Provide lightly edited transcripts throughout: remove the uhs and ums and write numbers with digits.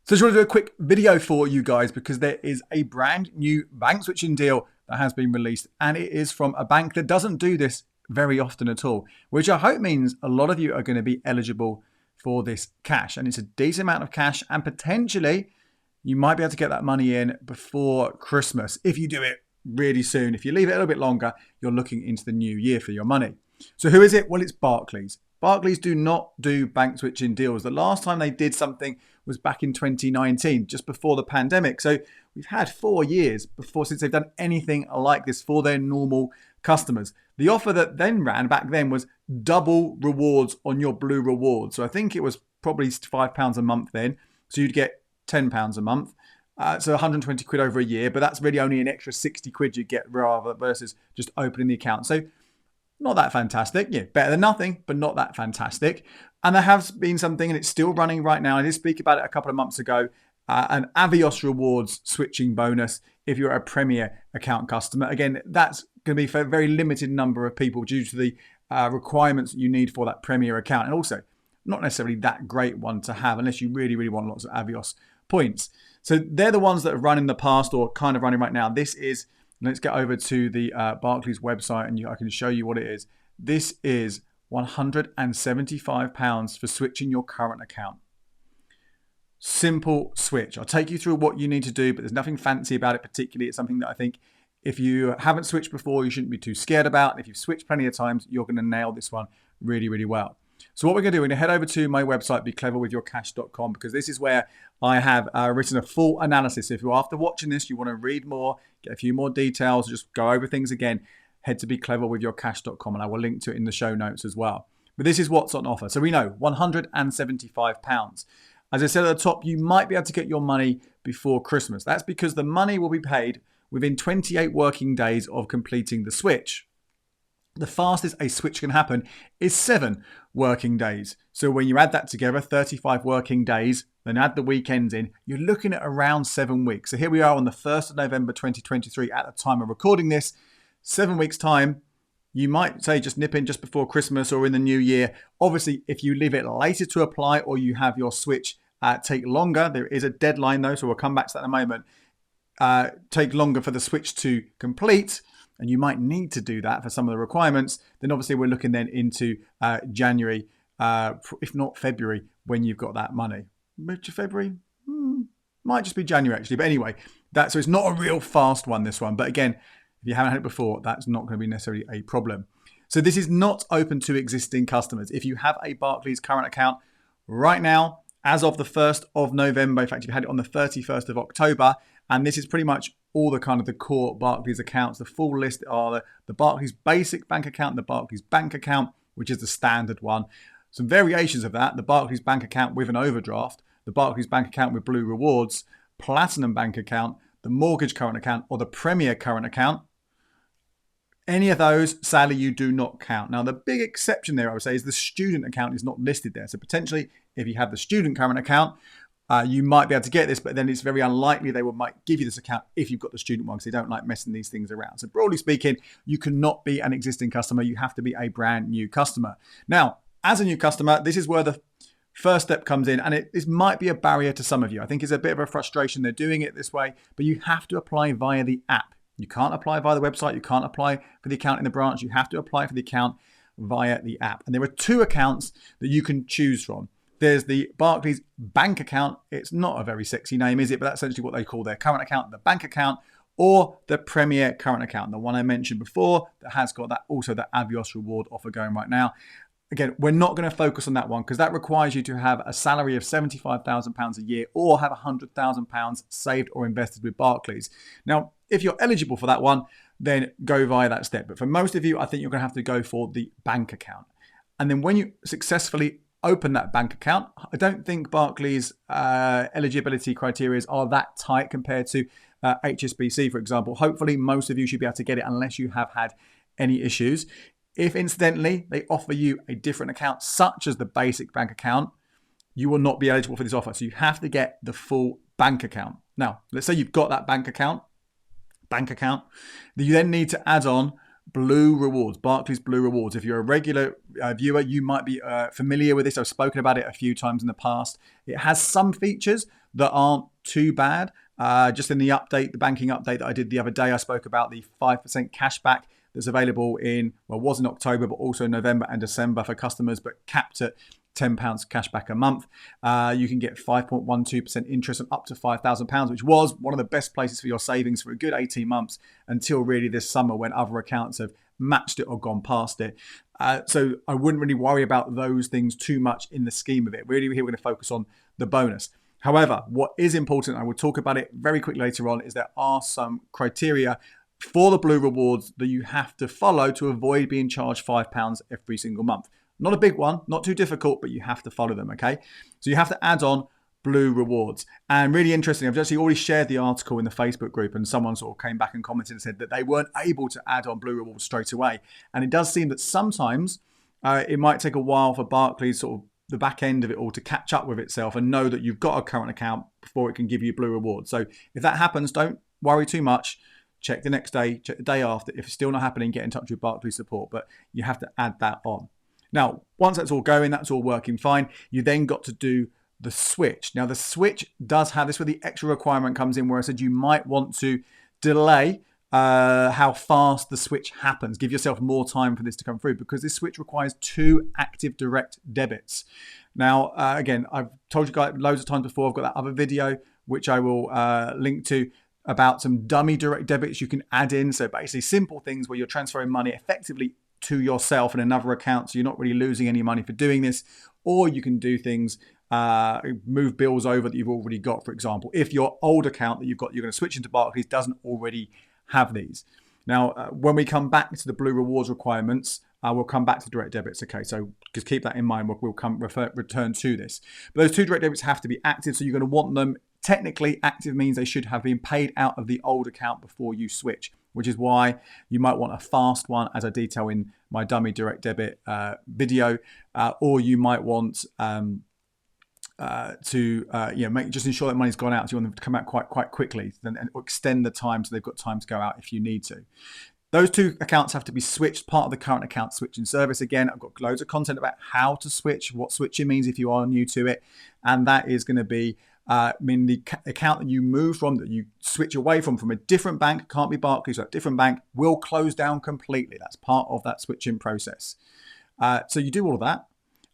So I just want to do a quick video for you guys because there is a brand new bank switching deal that has been released, and it is from a bank that doesn't do this very often at all, which I hope means a lot of you are going to be eligible for this cash. And it's a decent amount of cash, and potentially you might be able to get that money in before Christmas if you do it really soon. If you leave it a little bit longer, you're looking into the new year for your money. So who is it? Well, it's Barclays. Barclays do not do bank switching deals. The last time they did something was back in 2019, just before the pandemic. So we've had 4 years since they've done anything like this for their normal customers. The offer that then ran back then was double rewards on your blue rewards. So I think it was probably £5 a month then. So you'd get £10 a month. So 120 quid over a year, but that's really only an extra 60 quid you get rather versus just opening the account. So not that fantastic. Yeah, better than nothing, but not that fantastic. And there has been something, and it's still running right now. I did speak about it a couple of months ago, an Avios Rewards switching bonus if you're a Premier account customer. Again, that's going to be for a very limited number of people due to the requirements you need for that Premier account. And also, not necessarily that great one to have unless you really, really want lots of Avios points. So they're the ones that have run in the past or kind of running right now. This is, let's get over to the Barclays website and I can show you what it is. This is £175 for switching your current account. Simple switch. I'll take you through what you need to do, but there's nothing fancy about it particularly. It's something that I think if you haven't switched before, you shouldn't be too scared about. If you've switched plenty of times, you're going to nail this one really, really well. So what we're going to do, we're going to head over to my website, becleverwithyourcash.com, because this is where I have written a full analysis. If you're after watching this, you want to read more, get a few more details, just go over things again, head to becleverwithyourcash.com, and I will link to it in the show notes as well. But this is what's on offer. So we know £175. As I said at the top, you might be able to get your money before Christmas. That's because the money will be paid within 28 working days of completing the switch. The fastest a switch can happen is 7 working days. So when you add that together, 35 working days, then add the weekends in, you're looking at around 7 weeks. So here we are on the 1st of November 2023 at the time of recording this. 7 weeks time, you might say just nip in just before Christmas or in the new year. Obviously, if you leave it later to apply or you have your switch take longer, there is a deadline though, so we'll come back to that in a moment. Take longer for the switch to complete, and you might need to do that for some of the requirements, then obviously we're looking then into January, if not February, when you've got that money. February? Might just be January actually, but anyway, so it's not a real fast one, this one. But again, if you haven't had it before, that's not going to be necessarily a problem. So this is not open to existing customers. If you have a Barclays current account right now, as of the 1st of November, in fact, you had it on the 31st of October, and this is pretty much all the kind of the core Barclays accounts. The full list are the Barclays basic bank account, the Barclays bank account, which is the standard one. Some variations of that, the Barclays bank account with an overdraft, the Barclays bank account with blue rewards, platinum bank account, the mortgage current account, or the Premier current account. Any of those, sadly, you do not count. Now, the big exception there, I would say, is the student account is not listed there. So potentially, if you have the student current account, you might be able to get this, but then it's very unlikely they might give you this account if you've got the student one, because they don't like messing these things around. So broadly speaking, you cannot be an existing customer. You have to be a brand new customer. Now, as a new customer, this is where the first step comes in, and this might be a barrier to some of you. I think it's a bit of a frustration they're doing it this way, but you have to apply via the app. You can't apply via the website. You can't apply for the account in the branch. You have to apply for the account via the app. And there are 2 accounts that you can choose from. There's the Barclays bank account. It's not a very sexy name, is it? But that's essentially what they call their current account, the bank account, or the Premier current account, the one I mentioned before that has got that also the Avios reward offer going right now. Again, we're not going to focus on that one because that requires you to have a salary of £75,000 a year or have £100,000 saved or invested with Barclays. Now, if you're eligible for that one, then go via that step. But for most of you, I think you're going to have to go for the bank account. And then when you successfully open that bank account, I don't think Barclays eligibility criteria are that tight compared to HSBC, for example. Hopefully, most of you should be able to get it unless you have had any issues. If incidentally they offer you a different account, such as the basic bank account, you will not be eligible for this offer. So you have to get the full bank account. Now, let's say you've got that bank account, you then need to add on Blue Rewards, Barclays Blue Rewards. If you're a regular viewer, you might be familiar with this. I've spoken about it a few times in the past. It has some features, that aren't too bad. Just in the update, the banking update that I did the other day, I spoke about the 5% cashback that's available in, well, was in October, but also November and December for customers, but capped at £10 cashback a month. You can get 5.12% interest on up to £5,000, which was one of the best places for your savings for a good 18 months until really this summer when other accounts have matched it or gone past it. So I wouldn't really worry about those things too much in the scheme of it. Really, here we're going to focus on the bonus. However, what is important, I will talk about it very quickly later on, is there are some criteria for the blue rewards that you have to follow to avoid being charged £5 every single month. Not a big one, not too difficult, but you have to follow them, okay? So you have to add on blue rewards. And really interesting, I've actually already shared the article in the Facebook group, and someone sort of came back and commented and said that they weren't able to add on blue rewards straight away. And it does seem that sometimes it might take a while for Barclays, sort of the back end of it all, to catch up with itself and know that you've got a current account before it can give you blue rewards. So if that happens, don't worry too much. Check the next day, check the day after. If it's still not happening, get in touch with Barclays support, but you have to add that on. Now, once that's all going, that's all working fine, you then got to do the switch. Now, the switch does have, this is where the extra requirement comes in, where I said you might want to delay how fast the switch happens. Give yourself more time for this to come through, because this switch requires 2 active direct debits. Now, again, I've told you guys loads of times before, I've got that other video, which I will link to, about some dummy direct debits you can add in. So basically simple things where you're transferring money effectively to yourself in another account, so you're not really losing any money for doing this. Or you can do things, move bills over that you've already got, for example, if your old account that you're going to switch into Barclays doesn't already have these. Now, when we come back to the blue rewards requirements, we'll come back to direct debits. Okay, so just keep that in mind. We'll return to this. But those 2 direct debits have to be active, so you're going to want them. Technically, active means they should have been paid out of the old account before you switch, which is why you might want a fast one, as I detail in my dummy direct debit video, or you might want just ensure that money's gone out. So you want them to come out quite quickly, and extend the time so they've got time to go out if you need to. Those 2 accounts have to be switched, part of the current account switching service. Again, I've got loads of content about how to switch, what switching means if you are new to it, and that is going to be the account that you move from, that you switch away from a different bank, can't be Barclays, so a different bank, will close down completely. That's part of that switching process. So you do all of that,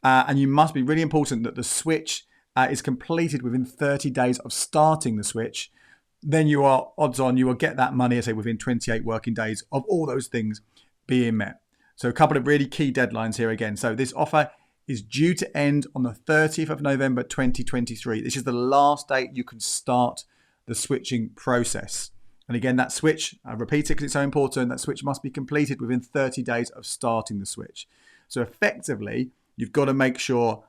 and you must be really important that the switch is completed within 30 days of starting the switch. Then you are odds on you will get that money, I say, within 28 working days of all those things being met. So a couple of really key deadlines here again. So this offer is due to end on the 30th of November 2023. This is the last date you can start the switching process. And again, that switch, I repeat it because it's so important, that switch must be completed within 30 days of starting the switch. So effectively, you've got to make sure,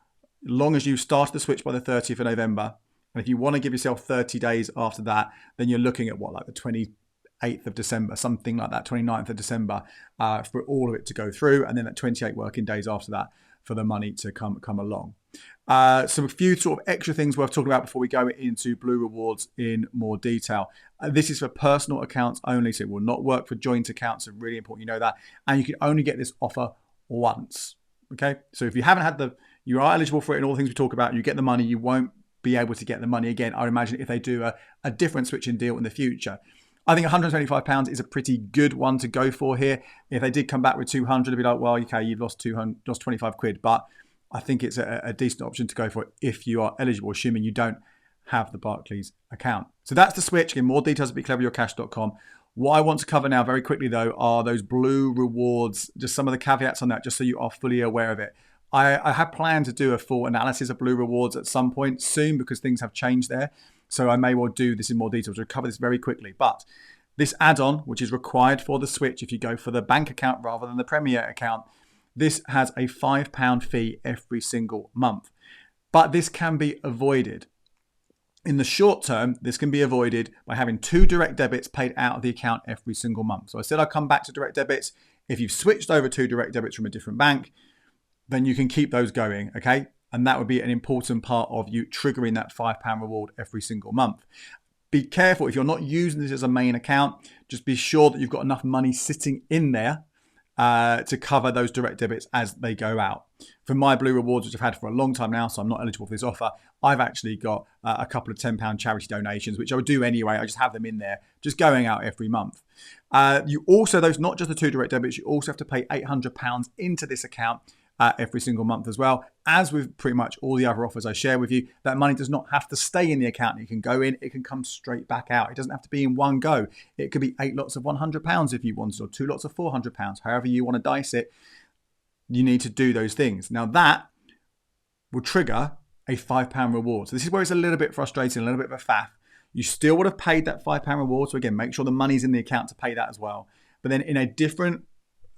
as long as you start the switch by the 30th of November, and if you want to give yourself 30 days after that, then you're looking at like the 28th of December, something like that, 29th of December, for all of it to go through, and then at 28 working days after that for the money to come along. So a few sort of extra things worth talking about before we go into blue rewards in more detail. This is for personal accounts only, so it will not work for joint accounts. So really important you know that. And you can only get this offer once. Okay, so if you haven't had you are eligible for it in all the things we talk about, you get the money, you won't be able to get the money again, I would imagine, if they do a different switching deal in the future. I think £125 is a pretty good one to go for here. If they did come back with 200, it'd be like, well, okay, you've lost 25 quid, but I think it's a decent option to go for if you are eligible, assuming you don't have the Barclays account. So that's the switch. Again, more details at becleveryourcash.com. What I want to cover now very quickly, though, are those blue rewards, just some of the caveats on that, just so you are fully aware of it. I have planned to do a full analysis of blue rewards at some point soon, because things have changed there. So I may well do this in more detail. To cover this very quickly. But this add-on, which is required for the switch if you go for the bank account rather than the Premier account, this has a £5 fee every single month. But this can be avoided. In the short term, this can be avoided by having 2 direct debits paid out of the account every single month. So I said I'll come back to direct debits. If you've switched over 2 direct debits from a different bank, then you can keep those going, okay? And that would be an important part of you triggering that £5 reward every single month. Be careful, if you're not using this as a main account, just be sure that you've got enough money sitting in there to cover those direct debits as they go out. For my Blue Rewards, which I've had for a long time now, so I'm not eligible for this offer, I've actually got a couple of £10 charity donations, which I would do anyway. I just have them in there, just going out every month. You also, those not just the 2 direct debits, you also have to pay £800 into this account every single month as well. As with pretty much all the other offers I share with you, that money does not have to stay in the account. It can go in, it can come straight back out. It doesn't have to be in one go. It could be 8 lots of £100 if you wanted, or 2 lots of £400, however you want to dice it. You need to do those things. Now that will trigger a £5 reward. So this is where it's a little bit frustrating, a little bit of a faff. You still would have paid that £5 reward. So again, make sure the money's in the account to pay that as well. But then in a different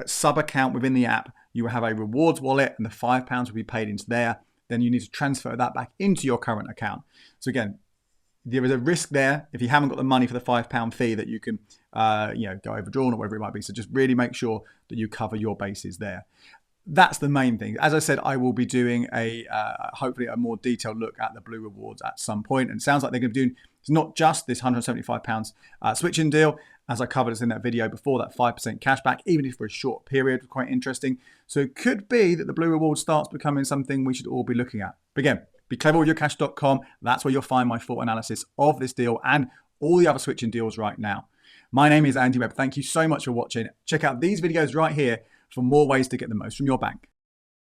sub account within the app, you will have a rewards wallet and the £5 will be paid into there. Then you need to transfer that back into your current account. So again, there is a risk there if you haven't got the money for the £5 fee that you can go overdrawn or whatever it might be. So just really make sure that you cover your bases there. That's the main thing. As I said, I will be doing hopefully a more detailed look at the Blue Rewards at some point. And it sounds like they're going to be doing, it's not just this £175 switching deal, as I covered us in that video before, that 5% cashback, even if for a short period, quite interesting. So it could be that the Blue Reward starts becoming something we should all be looking at. But again, becleverwithyourcash.com. That's where you'll find my full analysis of this deal and all the other switching deals right now. My name is Andy Webb. Thank you so much for watching. Check out these videos right here for more ways to get the most from your bank.